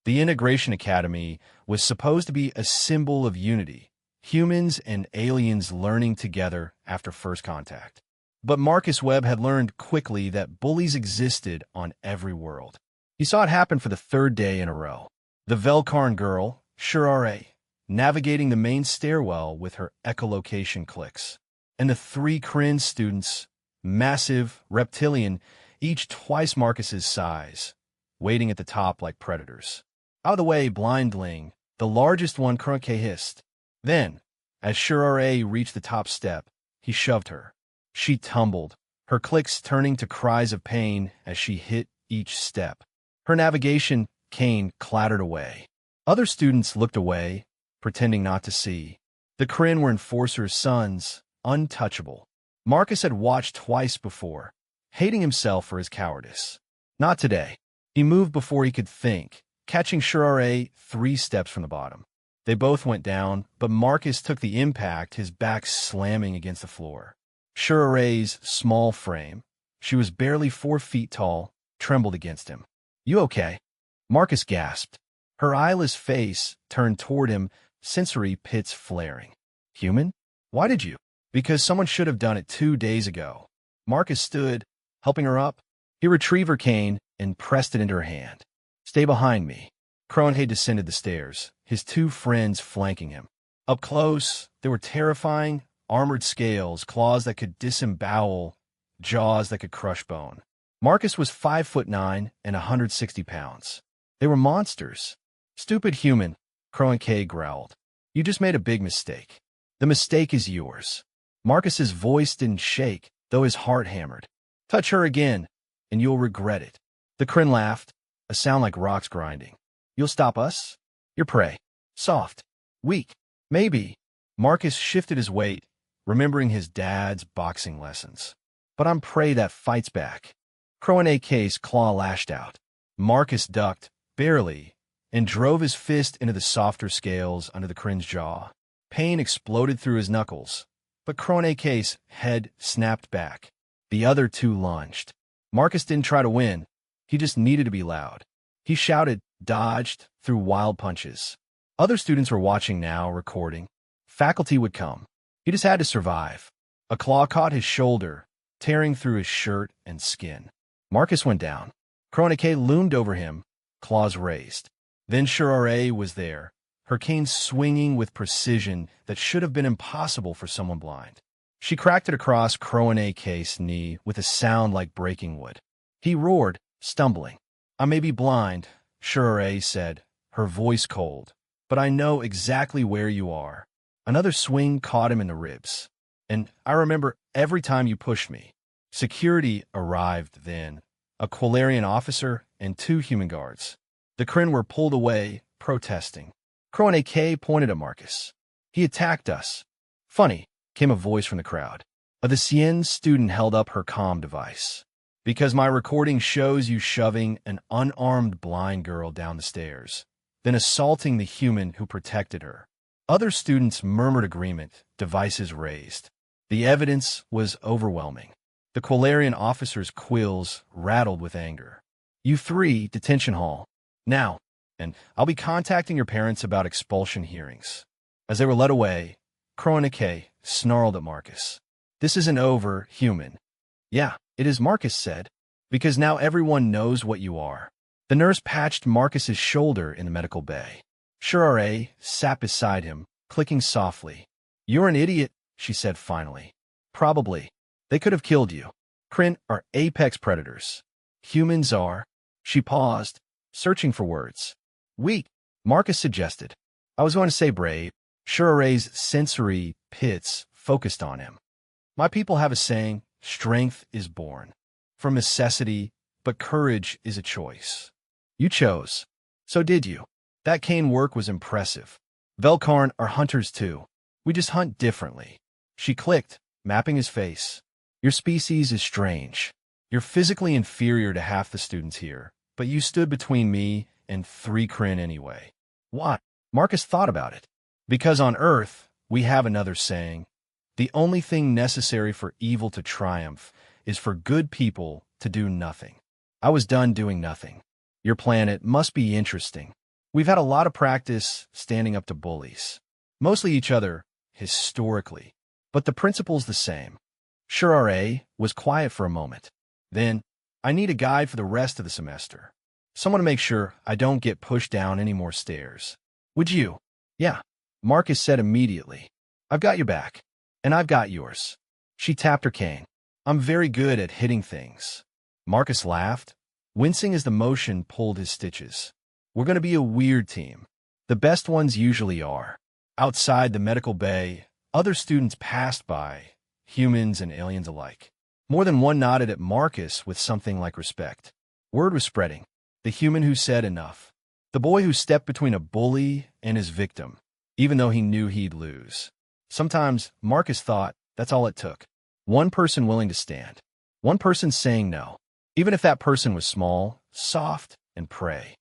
The Integration Academy was supposed to be a symbol of unity, humans and aliens learning together after first contact. But Marcus Webb had learned quickly that bullies existed on every world. He saw it happen for the third day in a row. The Velkarn girl, Shurare, navigating the main stairwell with her echolocation clicks. And the three Kryn students, massive, reptilian, each twice Marcus's size, waiting at the top like predators. Out of the way, blindling, the largest one Krunke hissed. Then, as Shurare reached the top step, he shoved her. She tumbled, her clicks turning to cries of pain as she hit each step. Her navigation cane clattered away. Other students looked away, pretending not to see. The Kryn were Enforcer's sons, untouchable. Marcus had watched twice before, hating himself for his cowardice. Not today. He moved before he could think, catching Shurare 3 steps from the bottom. They both went down, but Marcus took the impact, his back slamming against the floor. Shurare's small frame, she was barely 4 feet tall, trembled against him. "You okay?" Marcus gasped. Her eyeless face turned toward him, sensory pits flaring. "Human? Why did you?" "Because someone should have done it 2 days ago." Marcus stood, helping her up. He retrieved her cane and pressed it into her hand. "Stay behind me." Kronhe descended the stairs, his 2 friends flanking him. Up close, they were terrifying, armored scales, claws that could disembowel, jaws that could crush bone. Marcus was 5'9" and 160 pounds. They were monsters. "Stupid human," Kronhe growled. "You just made a big mistake. The mistake is yours." Marcus's voice didn't shake, though his heart hammered. "Touch her again, and you'll regret it." The Kryn laughed, a sound like rocks grinding. "You'll stop us? Your prey. Soft. Weak. Maybe." Marcus shifted his weight, remembering his dad's boxing lessons. "But I'm prey that fights back." Kronhe's claw lashed out. Marcus ducked, barely, and drove his fist into the softer scales under the Kryn's jaw. Pain exploded through his knuckles, but Kronhe's head snapped back. The other 2 lunged. Marcus didn't try to win. He just needed to be loud. He shouted, dodged, threw wild punches. Other students were watching now, recording. Faculty would come. He just had to survive. A claw caught his shoulder, tearing through his shirt and skin. Marcus went down. Kronhe loomed over him, claws raised. Then Shurare was there, her cane swinging with precision that should have been impossible for someone blind. She cracked it across Kronhe's knee with a sound like breaking wood. He roared, stumbling. "I may be blind," Shurare said, her voice cold, "but I know exactly where you are." Another swing caught him in the ribs. "And I remember every time you pushed me." Security arrived then, a Quilarian officer and 2 human guards. The Kryn were pulled away, protesting. Kronhe pointed at Marcus. "He attacked us." "Funny," came a voice from the crowd. A Thesien student held up her comm device. "Because my recording shows you shoving an unarmed blind girl down the stairs, then assaulting the human who protected her." Other students murmured agreement, devices raised. The evidence was overwhelming. The Quilarian officer's quills rattled with anger. "You 3, detention hall. Now, and I'll be contacting your parents about expulsion hearings." As they were led away, Kronhe snarled at Marcus. "This isn't over, human." "Yeah, it is," Marcus said, "because now everyone knows what you are." The nurse patched Marcus's shoulder in the medical bay. Shurare sat beside him, clicking softly. "You're an idiot," she said finally. "Probably. They could have killed you. Kryn are apex predators. Humans are." She paused, searching for words. "Weak," Marcus suggested. "I was going to say brave." Shurare's sensory pits focused on him. "My people have a saying, strength is born from necessity, but courage is a choice. You chose. So did you. That cane work was impressive. Velkarn are hunters too. We just hunt differently." She clicked, mapping his face. "Your species is strange. You're physically inferior to half the students here, but you stood between me and 3 Kryn anyway." "Why?" Marcus thought about it. "Because on Earth, we have another saying. The only thing necessary for evil to triumph is for good people to do nothing. I was done doing nothing. Your planet must be interesting." We've had a lot of practice standing up to bullies. Mostly each other, historically. But the principle's the same. Sure, RA was quiet for a moment. Then, I need a guide for the rest of the semester. Someone to make sure I don't get pushed down any more stairs. Would you? Yeah, Marcus said immediately. I've got your back. And I've got yours. She tapped her cane. I'm very good at hitting things. Marcus laughed, wincing as the motion pulled his stitches. We're going to be a weird team. The best ones usually are. Outside the medical bay, other students passed by, humans and aliens alike. More than one nodded at Marcus with something like respect. Word was spreading. The human who said enough. The boy who stepped between a bully and his victim, even though he knew he'd lose. Sometimes, Marcus thought, that's all it took. One person willing to stand. One person saying no. Even if that person was small, soft, and prey.